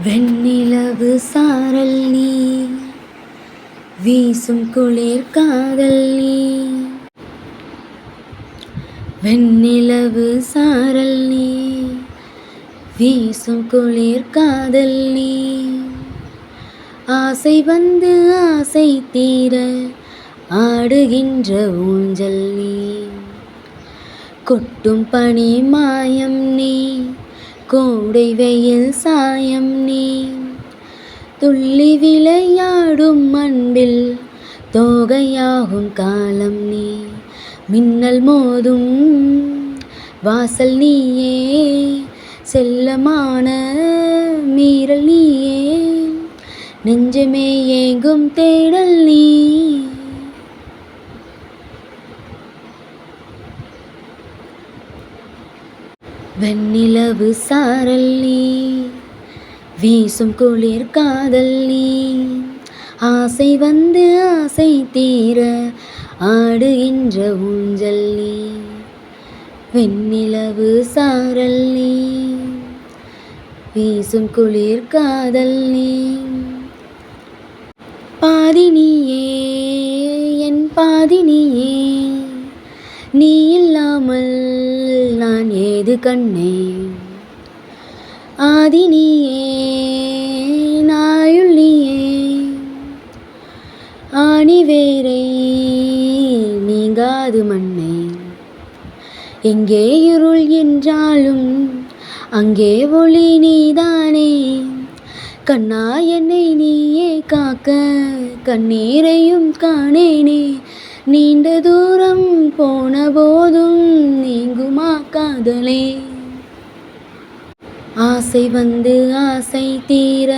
வெண்ணிலவு சாரல் நீ, வீசும் குளிர் காதல் நீ. வெண்ணிலவு சாரல் நீ, வீசும் குளிர் காதல் நீ. ஆசை வந்து ஆசை தீர ஆடுகின்ற ஊஞ்சல் நீ. கொட்டும் பனி மாயம் நீ, கோடை வெயில் சாயம் நீ. துள்ளி விளையாடும் அன்பில் தோகையாகும் காலம் நீ. மின்னல் மோதும் வாசல் நீயே, செல்லமான மீறல் நீயே. நெஞ்சமே ஏங்கும் தேடல் நீ. வெண்ணிலவு சாரல் நீ, வீசும் குளிர் காதல் நீ. ஆசை வந்து ஆசை தீர ஆடுகின்ற ஊஞ்சல் நீ. வெண்ணிலவு சாரல் நீ, வீசும் குளிர் காதல் நீ. பாதி நீயே என் பாதி நீயே, நீ இல்லாமல் நான் ஏது கண்ணே. ஆதி நீயே நாயுள் நீயே, ஆணி வேரை நீங்காது மண்ணே. எங்கே இருள் என்றாலும் அங்கே ஒளி நீதானே. கண்ணா என்னை நீயே காக்க கண்ணீரையும் காணேனே. நீண்ட தூரம் போன போதும் நீங்குமா காதலே. ஆசை வந்து ஆசை தீர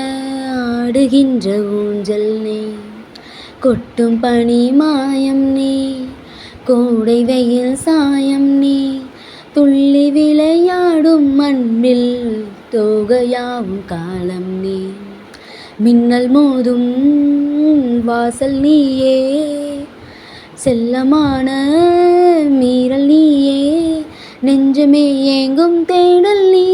ஆடுகின்ற ஊஞ்சல் நீ. கொட்டும் பனி மாயம் நீ, கோடை வெயில் சாயம் நீ. துள்ளி விளையாடும் அன்பில் தோகையாவும் காலம் நீ. மின்னல் மோதும் வாசல் நீயே, செல்லமான மீறல் நீயே. நெஞ்சமே ஏங்கும் தேடல் நீ.